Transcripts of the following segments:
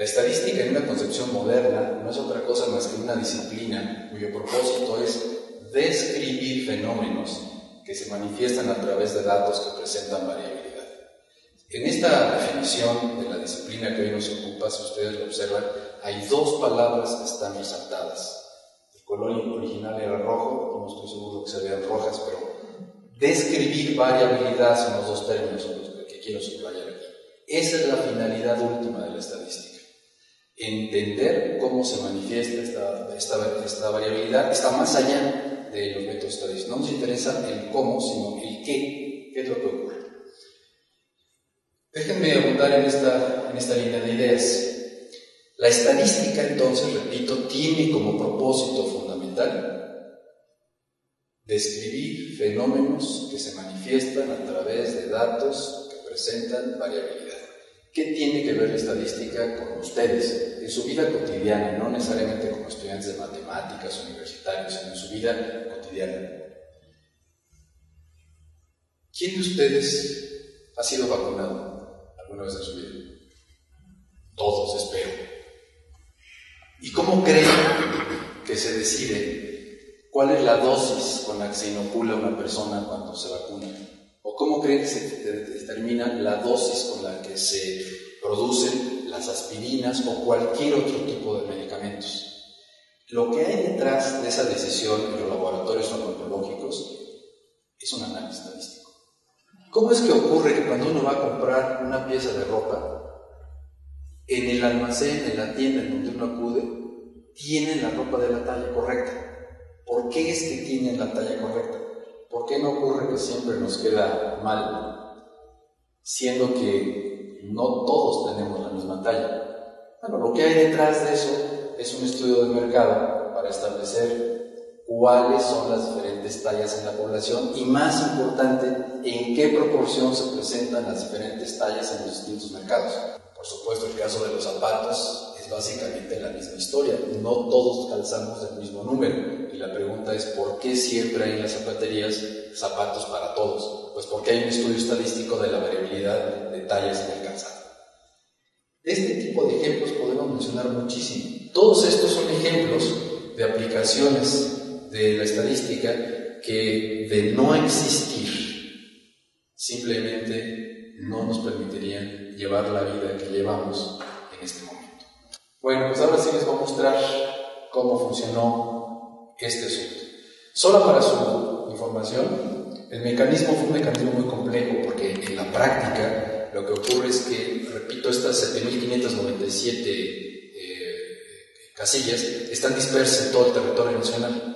La estadística en una concepción moderna no es otra cosa más que una disciplina cuyo propósito es describir fenómenos que se manifiestan a través de datos que presentan variabilidad. En esta definición de la disciplina que hoy nos ocupa, si ustedes lo observan, hay dos palabras que están resaltadas. El color original era rojo, no estoy seguro que se vean rojas, pero describir variabilidad son los dos términos que quiero subrayar aquí. Esa es la finalidad última de la estadística. Entender cómo se manifiesta esta variabilidad está más allá de los métodos estadísticos. No nos interesa el cómo, sino el qué es lo que ocurre. Déjenme abundar en esta línea de ideas. La estadística, entonces, repito, tiene como propósito fundamental describir fenómenos que se manifiestan a través de datos que presentan variabilidad. ¿Qué tiene que ver la estadística con ustedes en su vida cotidiana? No necesariamente como estudiantes de matemáticas universitarios, sino en su vida cotidiana. ¿Quién de ustedes ha sido vacunado alguna vez en su vida? Todos, espero. ¿Y cómo creen que se decide cuál es la dosis con la que se inocula una persona cuando se vacuna? ¿O cómo creen que se determina la dosis con la que se producen las aspirinas o cualquier otro tipo de medicamentos? Lo que hay detrás de esa decisión en los laboratorios farmacológicos es un análisis estadístico. ¿Cómo es que ocurre que cuando uno va a comprar una pieza de ropa, en el almacén, en la tienda en donde uno acude, tienen la ropa de la talla correcta? ¿Por qué es que tienen la talla correcta? ¿Por qué no ocurre que siempre nos queda mal, siendo que no todos tenemos la misma talla? Bueno, lo que hay detrás de eso es un estudio de mercado para establecer cuáles son las diferentes tallas en la población y, más importante, en qué proporción se presentan las diferentes tallas en los distintos mercados. Por supuesto, el caso de los zapatos es básicamente la misma historia. No todos calzamos el mismo número. Y la pregunta es, ¿por qué siempre hay en las zapaterías zapatos para todos? Pues porque hay un estudio estadístico de la variabilidad de tallas en el calzado. Este tipo de ejemplos podemos mencionar muchísimo. Todos estos son ejemplos de aplicaciones de la estadística que, de no existir, simplemente no nos permitirían llevar la vida que llevamos en este momento. Bueno, pues ahora sí les voy a mostrar cómo funcionó este asunto. Solo para su información, el mecanismo fue un mecanismo muy complejo porque en la práctica lo que ocurre es que, repito, estas 7.597 casillas están dispersas en todo el territorio nacional.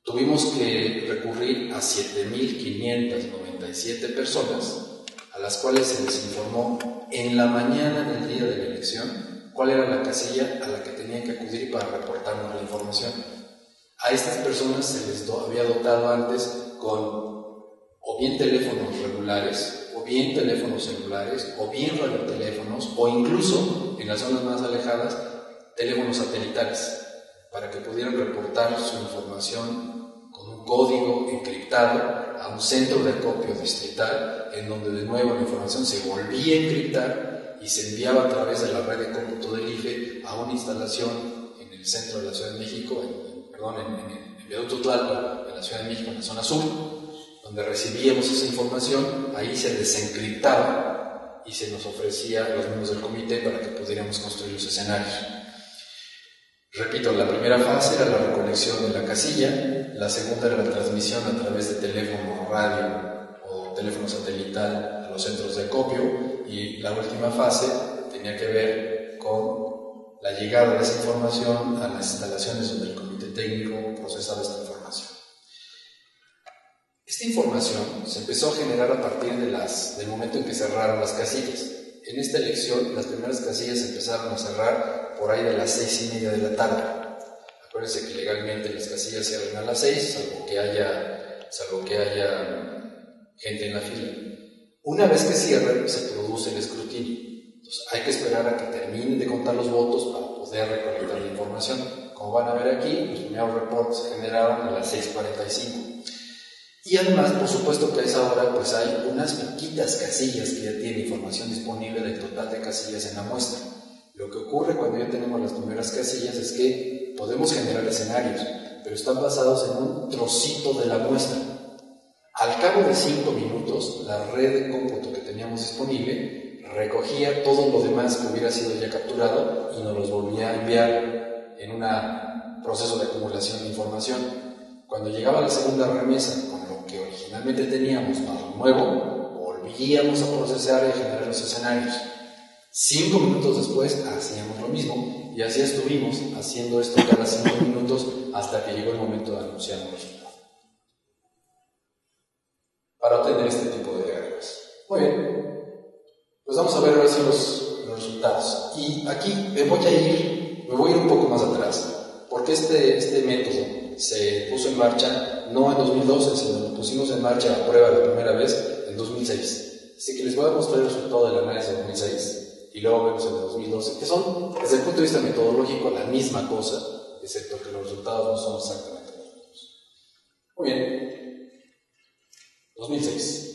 Tuvimos que recurrir a 7.597 personas a las cuales se les informó en la mañana del día de la elección cuál era la casilla a la que tenían que acudir para reportarnos la información. A estas personas se les había dotado antes con o bien teléfonos regulares, o bien teléfonos celulares, o bien radioteléfonos, o incluso, en las zonas más alejadas, teléfonos satelitales, para que pudieran reportar su información con un código encriptado a un centro de acopio distrital, en donde de nuevo la información se volvía a encriptar y se enviaba a través de la red de cómputo del IFE a una instalación en el centro de la Ciudad de México, en Viaducto Tlalpan, en la Ciudad de México, en la zona sur, donde recibíamos esa información. Ahí se desencriptaba y se nos ofrecía a los miembros del comité para que pudiéramos construir los escenarios. Repito, la primera fase era la recolección de la casilla, la segunda era la transmisión a través de teléfono, radio o teléfono satelital a los centros de acopio, y la última fase tenía que ver con la llegada de esa información a las instalaciones donde el comité técnico procesaba esta información. Esta información se empezó a generar a partir del momento en que cerraron las casillas. En esta elección, las primeras casillas se empezaron a cerrar por ahí de las 6:30 de la tarde. Acuérdense que legalmente las casillas cierran a las 6, salvo que haya gente en la fila. Una vez que cierran, se produce el escrutinio. Entonces, hay que esperar a que terminen de contar los votos para poder recolectar la información. Como van a ver aquí, los primeros reportes se generaron a las 6:45. Y además, por supuesto que a esa hora pues hay unas poquitas casillas que ya tienen información disponible del total de casillas en la muestra. Lo que ocurre cuando ya tenemos las primeras casillas es que podemos generar escenarios, pero están basados en un trocito de la muestra. Al cabo de 5 minutos, la red de cómputo que teníamos disponible recogía todo lo demás que hubiera sido ya capturado y nos los volvía a enviar en un proceso de acumulación de información. Cuando llegaba la segunda remesa con lo que originalmente teníamos más lo nuevo, volvíamos a procesar y a generar los escenarios. 5 minutos después hacíamos lo mismo y así estuvimos haciendo esto cada 5 minutos hasta que llegó el momento de anunciar el resultado. Para obtener este tipo de diagramas. Muy bien, pues vamos a ver ahora sí los resultados. Y aquí me voy a ir un poco más atrás, porque este método se puso en marcha no en 2012, sino lo pusimos en marcha a prueba la primera vez en 2006. Así que les voy a mostrar el resultado del análisis de 2006 y luego vemos el de 2012, que son, desde el punto de vista metodológico, la misma cosa, excepto que los resultados no son exactamente los mismos. Muy bien, 2006.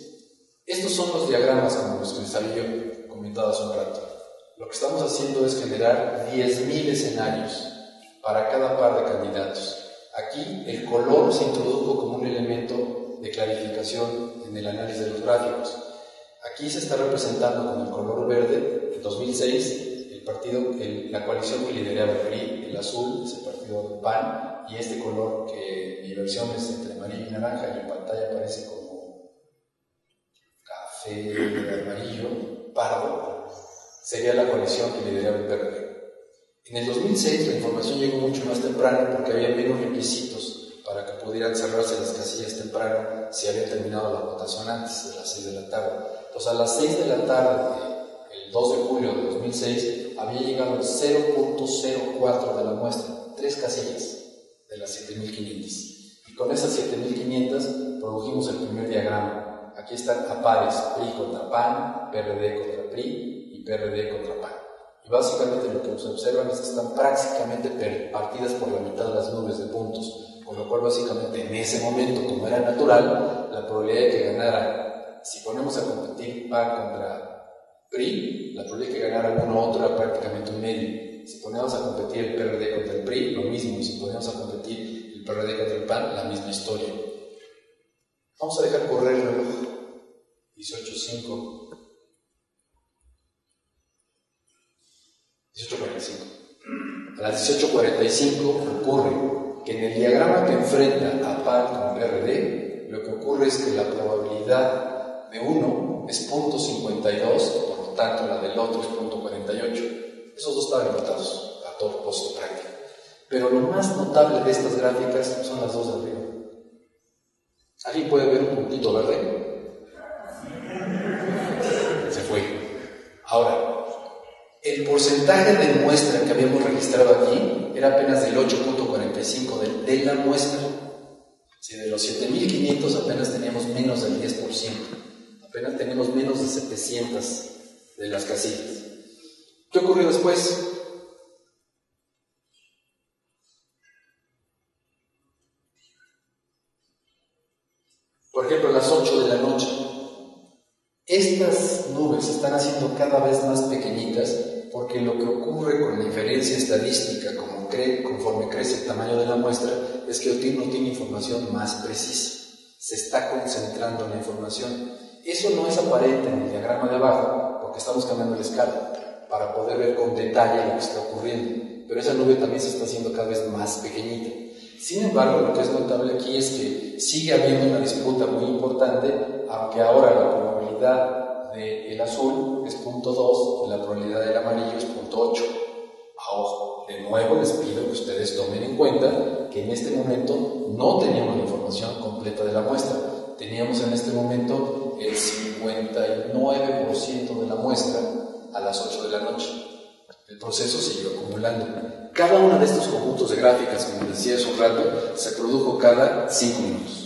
Estos son los diagramas como los que les había comentado hace un rato. Lo que estamos haciendo es generar 10.000 escenarios para cada par de candidatos. Aquí el color se introdujo como un elemento de clarificación en el análisis de los gráficos. Aquí se está representando con el color verde, en 2006, la coalición que lideraba el PRI, el azul es el partido del PAN, y este color que en mi versión es entre amarillo y naranja y en pantalla aparece como café, amarillo, pardo, sería la coalición que lideraba el PRD. En el 2006 la información llegó mucho más temprano porque había menos requisitos para que pudieran cerrarse las casillas temprano si habían terminado la votación antes de las 6 de la tarde. Entonces a las 6 de la tarde, el 2 de julio de 2006, había llegado el 0.04 de la muestra, 3 casillas de las 7.500. Y con esas 7.500 produjimos el primer diagrama. Aquí están a pares, PRI contra PAN, PRD contra PRI y PRD contra PAN. Y básicamente lo que se observan es que están prácticamente partidas por la mitad de las nubes de puntos, con lo cual básicamente en ese momento, como era natural, la probabilidad de que ganara, si ponemos a competir PAN contra PRI, la probabilidad de que ganara uno u otro era prácticamente un medio. Si ponemos a competir el PRD contra el PRI, lo mismo, y si ponemos a competir el PRD contra el PAN, la misma historia. Vamos a dejar correr el reloj. 18.5. 18.45. A las 18.45 ocurre que en el diagrama que enfrenta a PAN con PRD, lo que ocurre es que la probabilidad de uno es 0.52, por lo tanto la del otro es 0.48. Esos dos estaban empatados a todo propósito práctico. Pero lo más notable de estas gráficas son las dos de arriba. ¿Alguien puede ver un puntito verde? Se fue. Ahora, el porcentaje de muestra que habíamos registrado aquí era apenas del 8.45 de la muestra. Si de los 7.500 apenas teníamos menos del 10%, apenas tenemos menos de 700 de las casillas. ¿Qué ocurrió después? Por ejemplo, a las 8 de la noche. Estas nubes se están haciendo cada vez más pequeñitas porque lo que ocurre con la inferencia estadística, conforme crece el tamaño de la muestra, es que uno tiene información más precisa. Se está concentrando la información. Eso no es aparente en el diagrama de abajo porque estamos cambiando la escala para poder ver con detalle lo que está ocurriendo. Pero esa nube también se está haciendo cada vez más pequeñita. Sin embargo, lo que es notable aquí es que sigue habiendo una disputa muy importante, aunque ahora la probabilidad del azul es 0.2 y la probabilidad del amarillo es 0.8. Ojo, de nuevo les pido que ustedes tomen en cuenta que en este momento no teníamos la información completa de la muestra. Teníamos en este momento el 59% de la muestra a las 8 de la noche. El proceso siguió acumulando. Cada uno de estos conjuntos de gráficas, como decía hace un rato, se produjo cada 5 minutos.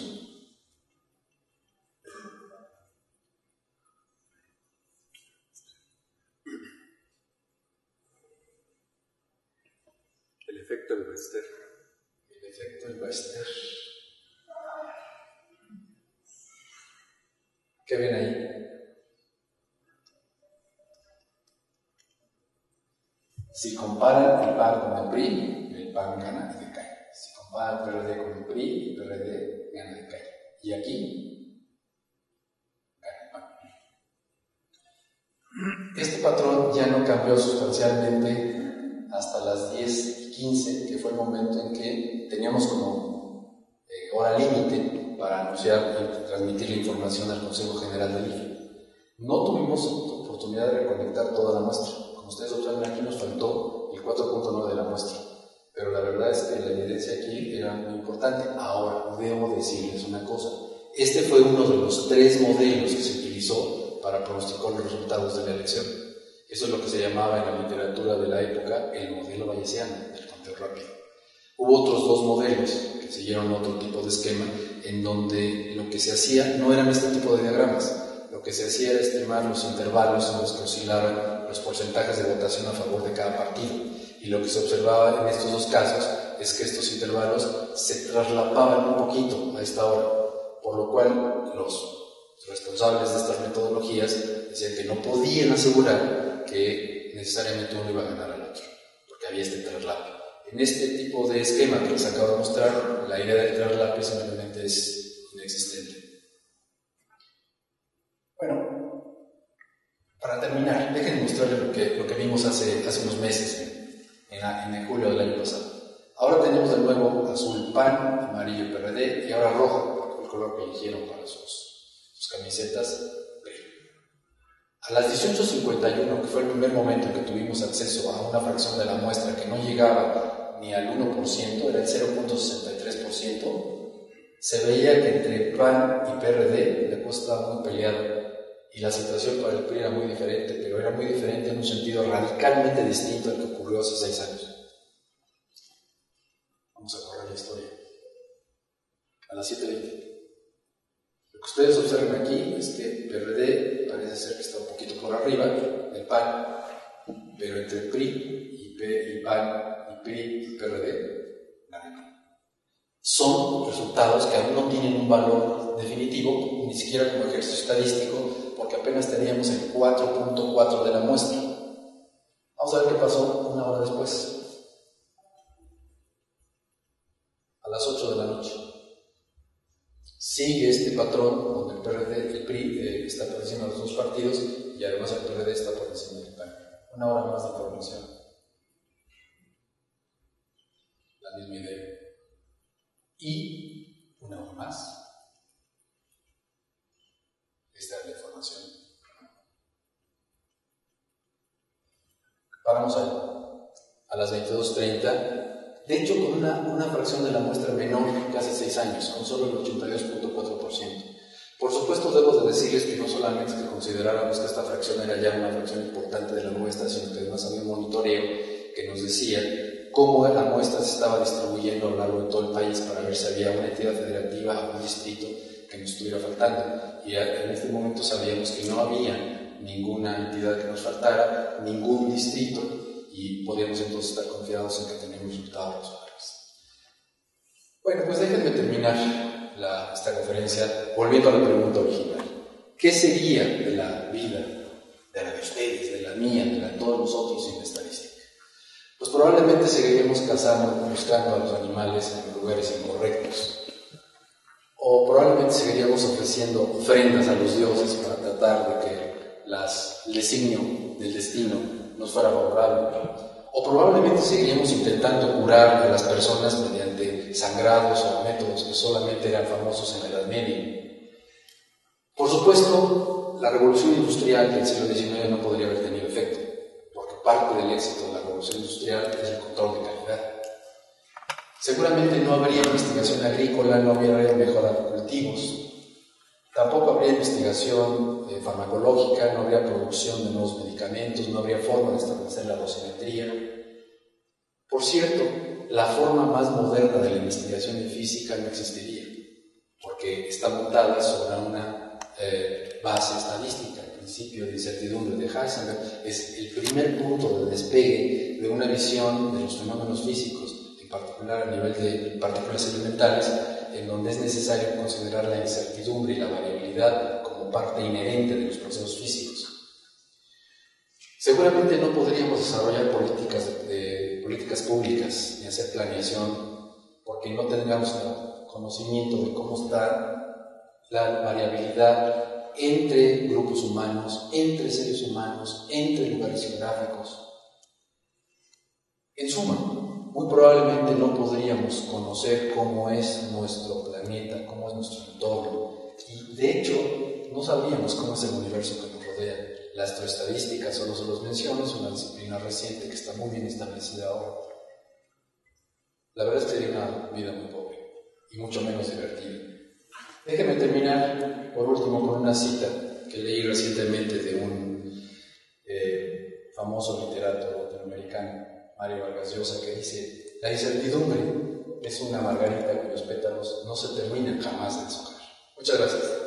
El efecto del Wester. El efecto del Wester. ¿Qué ven ahí? Si comparan el PAN con el PRI, el PAN gana y decae. Si comparan el PRD con el PRI, el PRD gana y decae. Y aquí gana el PAN. Este patrón ya no cambió sustancialmente hasta las 10:15, que fue el momento en que teníamos como hora límite para anunciar y transmitir la información al Consejo General del IFE. No tuvimos oportunidad de reconectar toda la muestra. Como ustedes observan, aquí nos faltó el 4.9 de la muestra, pero la verdad es que la evidencia aquí era muy importante. Ahora, debo decirles una cosa. Este fue uno de los 3 modelos que se utilizó para pronosticar los resultados de la elección. Eso es lo que se llamaba en la literatura de la época el modelo bayesiano del conteo rápido. Hubo otros 2 modelos que siguieron otro tipo de esquema, en donde lo que se hacía no eran este tipo de diagramas. Lo que se hacía era estimar los intervalos en los que oscilaban los porcentajes de votación a favor de cada partido. Y lo que se observaba en estos 2 casos es que estos intervalos se traslapaban un poquito a esta hora, por lo cual los responsables de estas metodologías decían que no podían asegurar que necesariamente uno iba a ganar al otro, porque había este traslape. En este tipo de esquema que les acabo de mostrar, la idea del traslape simplemente es inexistente. Bueno, para terminar, déjenme mostrarles lo que vimos hace unos meses, en julio del año pasado. Ahora tenemos de nuevo azul PAN, amarillo PRD y ahora rojo, el color que eligieron para sus camisetas. A las 18:51, que fue el primer momento en que tuvimos acceso a una fracción de la muestra que no llegaba ni al 1%, era el 0.63%, se veía que entre PAN y PRD la cosa estaba muy peleada y la situación para el PRI era muy diferente, pero era muy diferente en un sentido radicalmente distinto al que ocurrió hace 6 años. Vamos a correr la historia. A las 7:20. Lo que ustedes observan aquí es que PRD parece ser que está un poquito por arriba del PAN, pero entre PRI y PAN y PRI y PRD ganan. Son resultados que aún no tienen un valor definitivo, ni siquiera como ejercicio estadístico, porque apenas teníamos el 4.4 de la muestra. Vamos a ver qué pasó una hora después, a las 8 de la noche. Sigue este patrón donde el PRD, el PRI está por encima de los 2 partidos y además el PRD está por encima del PAN. Una hora más de información. La misma idea. Y una hora más. Esta es la información. Paramos ahí. A las 22:30. De hecho, con una fracción de la muestra menor que hace 6 años, con solo el 82.4%. Por supuesto, debo de decirles que no solamente que consideráramos que esta fracción era ya una fracción importante de la muestra, sino que además había un monitoreo que nos decía cómo la muestra se estaba distribuyendo a lo largo de todo el país para ver si había una entidad federativa o un distrito que nos estuviera faltando. Y en este momento sabíamos que no había ninguna entidad que nos faltara, ningún distrito, y podíamos entonces estar confiados en que teníamos resultados razonables. Bueno, pues déjenme terminar esta conferencia volviendo a la pregunta original. ¿Qué sería de la vida, de la de ustedes, de la mía, de la de todos nosotros sin la estadística? Pues probablemente seguiríamos buscando a los animales en lugares incorrectos. O probablemente seguiríamos ofreciendo ofrendas a los dioses para tratar de que el designio del destino nos fuera favorable. O probablemente seguiríamos intentando curar a las personas mediante sangrados o métodos que solamente eran famosos en la Edad Media. Por supuesto, la revolución industrial del siglo XIX no podría haber tenido efecto, porque parte del éxito de la revolución industrial es el control de calidad. Seguramente no habría investigación agrícola, no habría mejora de cultivos, tampoco habría investigación farmacológica, no habría producción de nuevos medicamentos, no habría forma de establecer la dosimetría. Por cierto, la forma más moderna de la investigación en física no existiría, porque está montada sobre una base estadística. El principio de incertidumbre de Heisenberg es el primer punto de despegue de una visión de los fenómenos físicos, en particular a nivel de partículas elementales, en donde es necesario considerar la incertidumbre y la variabilidad como parte inherente de los procesos físicos. Seguramente no podríamos desarrollar políticas públicas ni hacer planeación porque no tengamos conocimiento de cómo está la variabilidad entre grupos humanos, entre seres humanos, entre lugares geográficos. En suma, muy probablemente no podríamos conocer cómo es nuestro planeta, cómo es nuestro entorno. Y de hecho, no sabríamos cómo es el universo que nos rodea. La astroestadística, solo se los menciono, es una disciplina reciente que está muy bien establecida ahora. La verdad es que sería una vida muy pobre y mucho menos divertida. Déjenme terminar, por último, con una cita que leí recientemente de un famoso literato latinoamericano, Mario Vargas Llosa, que dice: la incertidumbre es una margarita cuyos pétalos no se terminan jamás de deshojar. Muchas gracias.